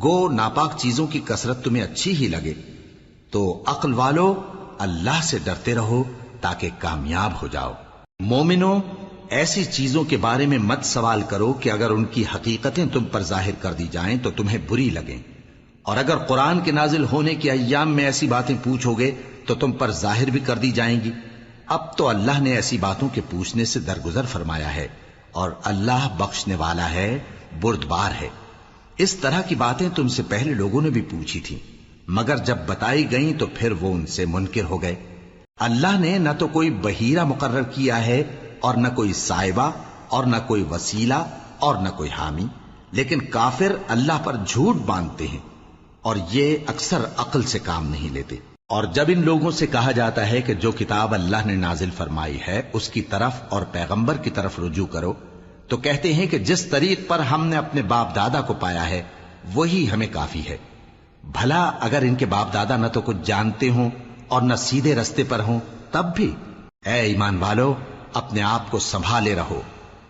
گو ناپاک چیزوں کی کثرت تمہیں اچھی ہی لگے، تو عقل والو اللہ سے ڈرتے رہو تاکہ کامیاب ہو جاؤ۔ مومنو، ایسی چیزوں کے بارے میں مت سوال کرو کہ اگر ان کی حقیقتیں تم پر ظاہر کر دی جائیں تو تمہیں بری لگیں، اور اگر قرآن کے نازل ہونے کے ایام میں ایسی باتیں پوچھو گے تو تم پر ظاہر بھی کر دی جائیں گی۔ اب تو اللہ نے ایسی باتوں کے پوچھنے سے درگزر فرمایا ہے، اور اللہ بخشنے والا ہے، بردبار ہے۔ اس طرح کی باتیں تم سے پہلے لوگوں نے بھی پوچھی تھیں، مگر جب بتائی گئیں تو پھر وہ ان سے منکر ہو گئے۔ اللہ نے نہ تو کوئی بحیرہ مقرر کیا ہے اور نہ کوئی سائبہ اور نہ کوئی وسیلہ اور نہ کوئی حامی، لیکن کافر اللہ پر جھوٹ باندھتے ہیں اور یہ اکثر عقل سے کام نہیں لیتے۔ اور جب ان لوگوں سے کہا جاتا ہے کہ جو کتاب اللہ نے نازل فرمائی ہے اس کی طرف اور پیغمبر کی طرف رجوع کرو، تو کہتے ہیں کہ جس طریق پر ہم نے اپنے باپ دادا کو پایا ہے وہی ہمیں کافی ہے۔ بھلا اگر ان کے باپ دادا نہ تو کچھ جانتے ہوں اور نہ سیدھے رستے پر ہوں تب بھی؟ اے ایمان والو، اپنے آپ کو سنبھالے رہو،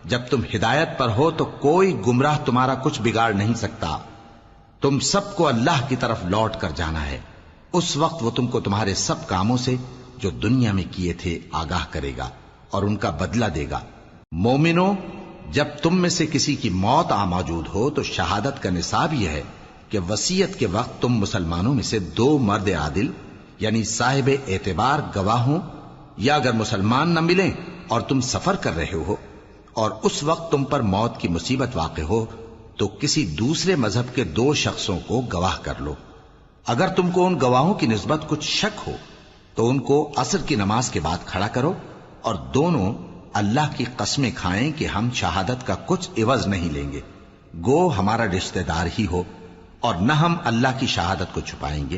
جب تم ہدایت پر ہو تو کوئی گمراہ تمہارا کچھ بگاڑ نہیں سکتا۔ تم سب کو اللہ کی طرف لوٹ کر جانا ہے، اس وقت وہ تم کو تمہارے سب کاموں سے جو دنیا میں کیے تھے آگاہ کرے گا اور ان کا بدلہ دے گا۔ مومنو، جب تم میں سے کسی کی موت آ موجود ہو تو شہادت کا نصاب یہ ہے کہ وصیت کے وقت تم مسلمانوں میں سے 2 مرد عادل یعنی صاحب اعتبار گواہ ہوں، یا اگر مسلمان نہ ملیں اور تم سفر کر رہے ہو اور اس وقت تم پر موت کی مصیبت واقع ہو تو کسی دوسرے مذہب کے 2 شخصوں کو گواہ کر لو۔ اگر تم کو ان گواہوں کی نسبت کچھ شک ہو تو ان کو عصر کی نماز کے بعد کھڑا کرو، اور دونوں اللہ کی قسمیں کھائیں کہ ہم شہادت کا کچھ عوض نہیں لیں گے، گو ہمارا رشتہ دار ہی ہو، اور نہ ہم اللہ کی شہادت کو چھپائیں گے۔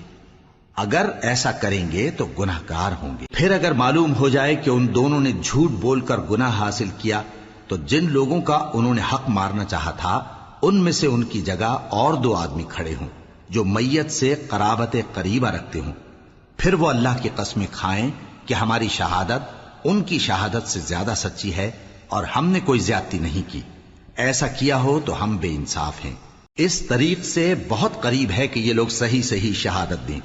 اگر ایسا کریں گے تو گناہ گار ہوں گے۔ پھر اگر معلوم ہو جائے کہ ان دونوں نے جھوٹ بول کر گناہ حاصل کیا تو جن لوگوں کا انہوں نے حق مارنا چاہا تھا ان میں سے ان کی جگہ اور 2 آدمی کھڑے ہوں جو میت سے قرابت قریبہ رکھتے ہوں، پھر وہ اللہ کی قسمیں کھائیں کہ ہماری شہادت ان کی شہادت سے زیادہ سچی ہے اور ہم نے کوئی زیادتی نہیں کی۔ ایسا کیا ہو تو ہم بے انصاف ہیں۔ اس طریق سے بہت قریب ہے کہ یہ لوگ صحیح شہادت دیں،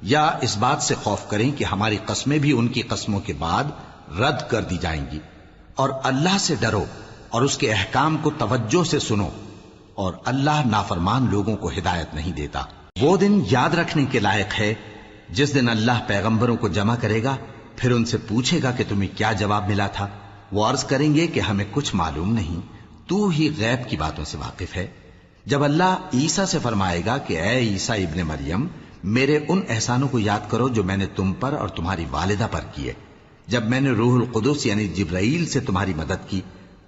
یا اس بات سے خوف کریں کہ ہماری قسمیں بھی ان کی قسموں کے بعد رد کر دی جائیں گی۔ اور اللہ سے ڈرو اور اس کے احکام کو توجہ سے سنو، اور اللہ نافرمان لوگوں کو ہدایت نہیں دیتا۔ وہ دن یاد رکھنے کے لائق ہے جس دن اللہ پیغمبروں کو جمع کرے گا، پھر ان سے پوچھے گا کہ تمہیں کیا جواب ملا تھا۔ وہ عرض کریں گے کہ ہمیں کچھ معلوم نہیں، تو ہی غیب کی باتوں سے واقف ہے۔ جب اللہ عیسیٰ سے فرمائے گا کہ اے عیسیٰ ابن مریم، میرے ان احسانوں کو یاد کرو جو میں نے تم پر اور تمہاری والدہ پر کیے، جب میں نے روح القدس یعنی جبرائیل سے تمہاری مدد کی،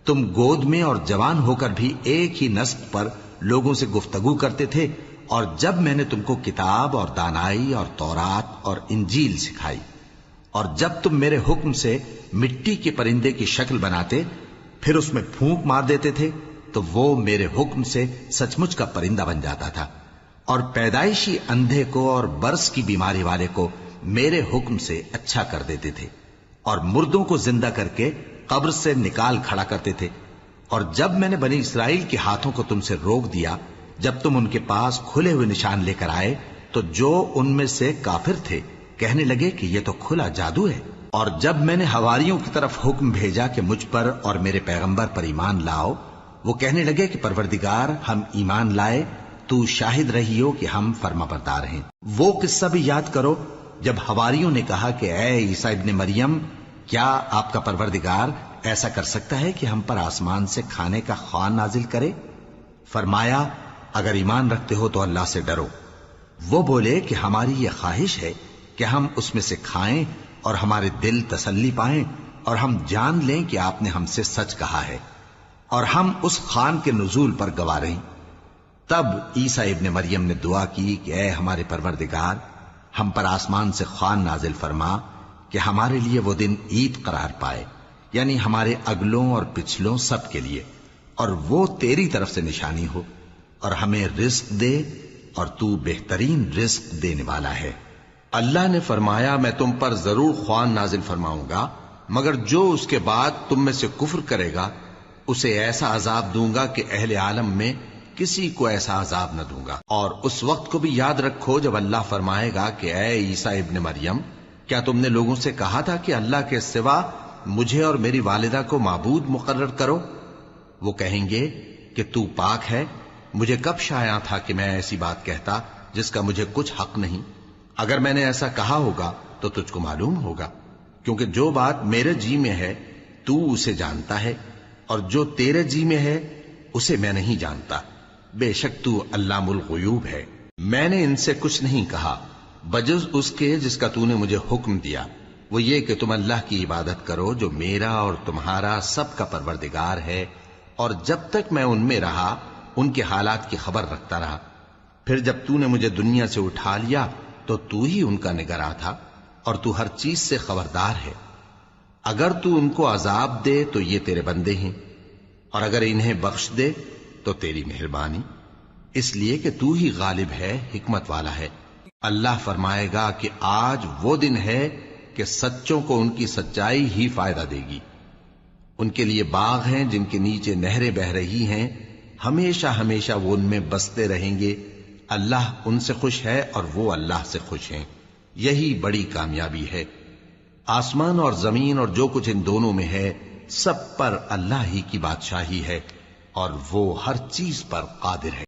تم گود میں اور جوان ہو کر بھی ایک ہی نسق پر لوگوں سے گفتگو کرتے تھے، اور جب میں نے تم کو کتاب اور دانائی اور تورات اور انجیل سکھائی، اور جب تم میرے حکم سے مٹی کے پرندے کی شکل بناتے پھر اس میں پھونک مار دیتے تھے تو وہ میرے حکم سے سچ مچ کا پرندہ بن جاتا تھا، اور پیدائشی اندھے کو اور برس کی بیماری والے کو میرے حکم سے اچھا کر دیتے تھے، اور مردوں کو زندہ کر کے قبر سے نکال کھڑا کرتے تھے۔ اور جب میں نے بنی اسرائیل کے ہاتھوں کو تم سے روک دیا جب تم ان کے پاس کھلے ہوئے نشان لے کر آئے تو جو ان میں سے کافر تھے کہنے لگے کہ یہ تو کھلا جادو ہے۔ اور جب میں نے حواریوں کی طرف حکم بھیجا کہ مجھ پر اور میرے پیغمبر پر ایمان لاؤ، وہ کہنے لگے کہ پروردگار، ہم ایمان لائے، تو شاہد رہی ہو کہ ہم فرما بردار ہیں۔ وہ قصہ بھی یاد کرو جب حواریوں نے کہا کہ اے عیسیٰ ابن مریم، کیا آپ کا پروردگار ایسا کر سکتا ہے کہ ہم پر آسمان سے کھانے کا خوان نازل کرے؟ فرمایا، اگر ایمان رکھتے ہو تو اللہ سے ڈرو۔ وہ بولے کہ ہماری یہ خواہش ہے کہ ہم اس میں سے کھائیں اور ہمارے دل تسلی پائیں اور ہم جان لیں کہ آپ نے ہم سے سچ کہا ہے اور ہم اس خان کے نزول پر گواہ رہیں۔ تب عیسیٰ ابن مریم نے دعا کی کہ اے ہمارے پروردگار، ہم پر آسمان سے خوان نازل فرما کہ ہمارے لیے وہ دن عید قرار پائے، یعنی ہمارے اگلوں اور پچھلوں سب کے لیے، اور وہ تیری طرف سے نشانی ہو، اور ہمیں رزق دے اور تو بہترین رزق دینے والا ہے۔ اللہ نے فرمایا میں تم پر ضرور خوان نازل فرماؤں گا، مگر جو اس کے بعد تم میں سے کفر کرے گا اسے ایسا عذاب دوں گا کہ اہل عالم میں کسی کو ایسا عذاب نہ دوں گا۔ اور اس وقت کو بھی یاد رکھو جب اللہ فرمائے گا کہ اے عیسیٰ ابن مریم، کیا تم نے لوگوں سے کہا تھا کہ اللہ کے سوا مجھے اور میری والدہ کو معبود مقرر کرو؟ وہ کہیں گے کہ تو پاک ہے، مجھے کب شایع تھا کہ میں ایسی بات کہتا جس کا مجھے کچھ حق نہیں۔ اگر میں نے ایسا کہا ہوگا تو تجھ کو معلوم ہوگا، کیونکہ جو بات میرے جی میں ہے تو اسے جانتا ہے، اور جو تیرے جی میں ہے اسے میں نہیں جانتا۔ بے شک تو علام الغیوب ہے۔ میں نے ان سے کچھ نہیں کہا بجز اس کے جس کا تو نے مجھے حکم دیا، وہ یہ کہ تم اللہ کی عبادت کرو جو میرا اور تمہارا سب کا پروردگار ہے، اور جب تک میں ان میں رہا ان کے حالات کی خبر رکھتا رہا۔ پھر جب تو نے مجھے دنیا سے اٹھا لیا تو تو ہی ان کا نگراں تھا، اور تو ہر چیز سے خبردار ہے۔ اگر تو ان کو عذاب دے تو یہ تیرے بندے ہیں، اور اگر انہیں بخش دے تو تیری مہربانی، اس لیے کہ تو ہی غالب ہے، حکمت والا ہے۔ اللہ فرمائے گا کہ آج وہ دن ہے کہ سچوں کو ان کی سچائی ہی فائدہ دے گی۔ ان کے لیے باغ ہیں جن کے نیچے نہریں بہہ رہی ہیں، ہمیشہ ہمیشہ وہ ان میں بستے رہیں گے۔ اللہ ان سے خوش ہے اور وہ اللہ سے خوش ہیں، یہی بڑی کامیابی ہے۔ آسمان اور زمین اور جو کچھ ان دونوں میں ہے سب پر اللہ ہی کی بادشاہی ہے، اور وہ ہر چیز پر قادر ہے۔